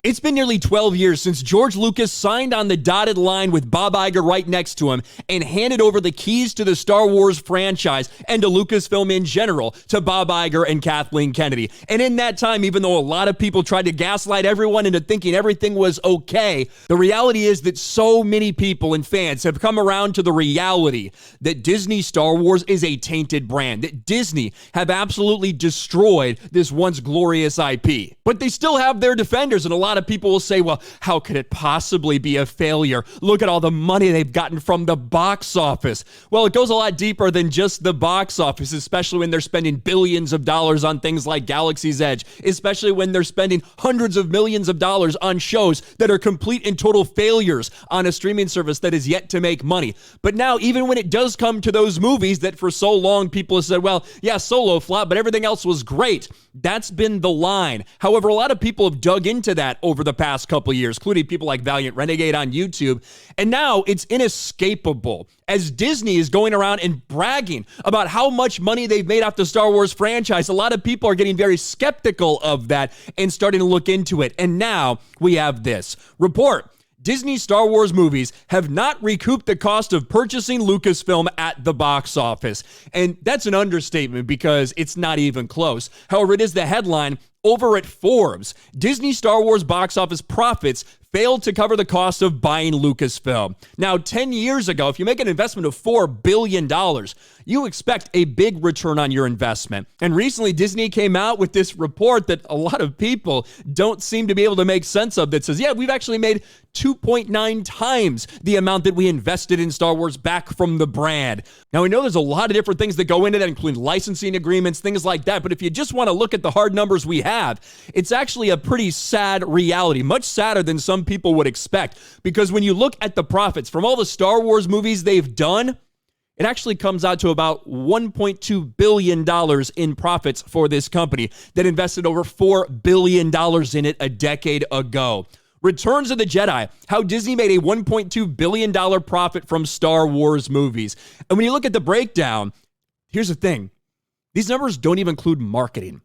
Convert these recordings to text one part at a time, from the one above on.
It's been nearly 12 years since George Lucas signed on the dotted line with Bob Iger right next to him and handed over the keys to the Star Wars franchise and to Lucasfilm in general to Bob Iger and Kathleen Kennedy. And in that time, even though a lot of people tried to gaslight everyone into thinking everything was okay, the reality is that so many people and fans have come around to the reality that Disney Star Wars is a tainted brand, that Disney have absolutely destroyed this once glorious IP. But they still have their defenders, and a lot of people will say, well, how could it possibly be a failure? Look at all the money they've gotten from the box office. Well, it goes a lot deeper than just the box office, especially when they're spending billions of dollars on things like Galaxy's Edge, especially when they're spending hundreds of millions of dollars on shows that are complete and total failures on a streaming service that is yet to make money. But now, even when it does come to those movies that for so long people have said, well, yeah, Solo flopped, but everything else was great. That's been the line. However, a lot of people have dug into that over the past couple of years, including people like Valiant Renegade on YouTube. And now it's inescapable as Disney is going around and bragging about how much money they've made off the Star Wars franchise. A lot of people are getting very skeptical of that and starting to look into it. And now we have this report. Disney Star Wars movies have not recouped the cost of purchasing Lucasfilm at the box office. And that's an understatement because it's not even close. However, it is the headline over at Forbes. Disney Star Wars box office profits failed to cover the cost of buying Lucasfilm. Now, 10 years ago, if you make an investment of $4 billion, you expect a big return on your investment. And recently, Disney came out with this report that a lot of people don't seem to be able to make sense of that says, yeah, we've actually made 2.9 times the amount that we invested in Star Wars back from the brand. Now, we know there's a lot of different things that go into that, including licensing agreements, things like that. But if you just want to look at the hard numbers we have, it's actually a pretty sad reality, much sadder than some people would expect. Because when you look at the profits from all the Star Wars movies they've done, it actually comes out to about $1.2 billion in profits for this company that invested over $4 billion in it a decade ago. Returns of the Jedi, how Disney made a $1.2 billion profit from Star Wars movies. And when you look at the breakdown, here's the thing. These numbers don't even include marketing.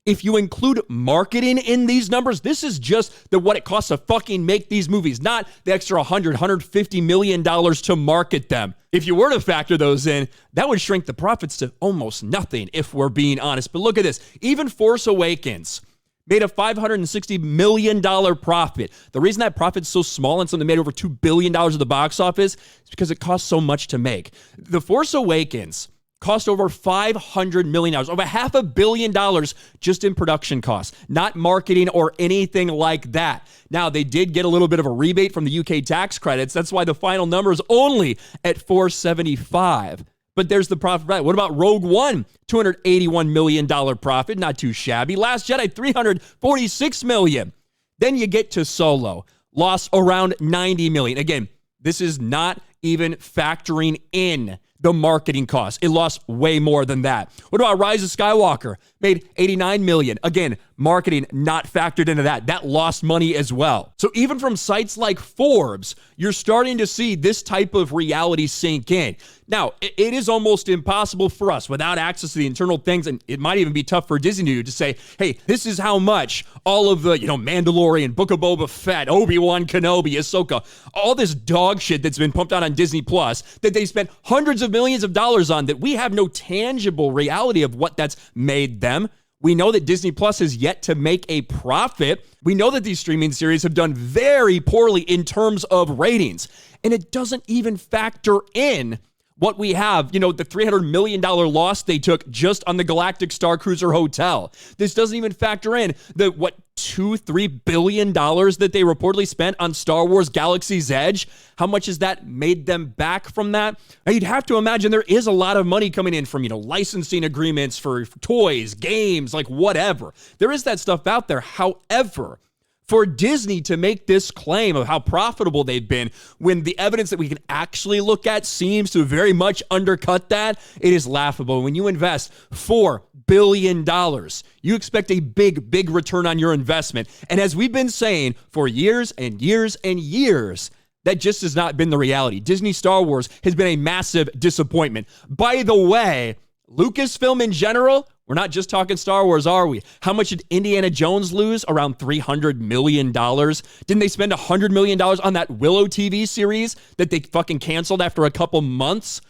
If you include marketing in these numbers, this is just what it costs to fucking make these movies, not the extra $150 million to market them. If you were to factor those in, that would shrink the profits to almost nothing, if we're being honest. But look at this. Even Force Awakens made a $560 million profit. The reason that profit's so small and something made over $2 billion at the box office is because it costs so much to make. The Force Awakens cost over $500 million, over $500 million just in production costs, not marketing or anything like that. Now, they did get a little bit of a rebate from the UK tax credits. That's why the final number is only at $475. But there's the profit. Right. What about Rogue One? $281 million profit, not too shabby. Last Jedi, $346 million. Then you get to Solo, lost around $90 million. Again, this is not even factoring in the marketing costs. It lost way more than that. What about Rise of Skywalker? Made $89 million. Again, marketing not factored into that. That lost money as well. So even from sites like Forbes, you're starting to see this type of reality sink in. Now, it is almost impossible for us without access to the internal things, and it might even be tough for Disney to say, hey, this is how much all of the, Mandalorian, Book of Boba Fett, Obi-Wan Kenobi, Ahsoka, all this dog shit that's been pumped out on Disney Plus that they spent hundreds of millions of dollars on, that we have no tangible reality of what that's made them. We know that Disney Plus has yet to make a profit. We know that these streaming series have done very poorly in terms of ratings, and it doesn't even factor in what we have, the $300 million loss they took just on the Galactic Star Cruiser Hotel. This doesn't even factor in the, $2-3 billion that they reportedly spent on Star Wars Galaxy's Edge. How much has that made them back from that? Now, you'd have to imagine there is a lot of money coming in from, licensing agreements for toys, games, whatever. There is that stuff out there. However, for Disney to make this claim of how profitable they've been when the evidence that we can actually look at seems to very much undercut that, it is laughable. When you invest $4 billion, you expect a big, big return on your investment. And as we've been saying for years and years and years, that just has not been the reality. Disney Star Wars has been a massive disappointment. By the way, Lucasfilm in general, We're not just talking Star Wars, are we? How much did Indiana Jones lose? Around $300 million. Didn't they spend $100 million on that Willow TV series that they fucking canceled after a couple months?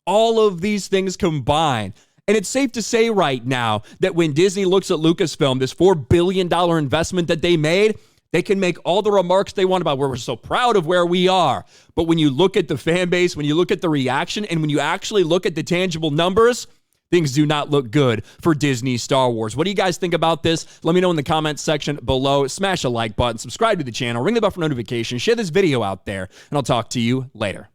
All of these things combined. And it's safe to say right now that when Disney looks at Lucasfilm, this $4 billion investment that they made, they can make all the remarks they want about where we're so proud of where we are. But when you look at the fan base, when you look at the reaction, and when you actually look at the tangible numbers, things do not look good for Disney Star Wars. What do you guys think about this? Let me know in the comments section below. Smash a like button, subscribe to the channel, ring the bell for notifications, share this video out there, and I'll talk to you later.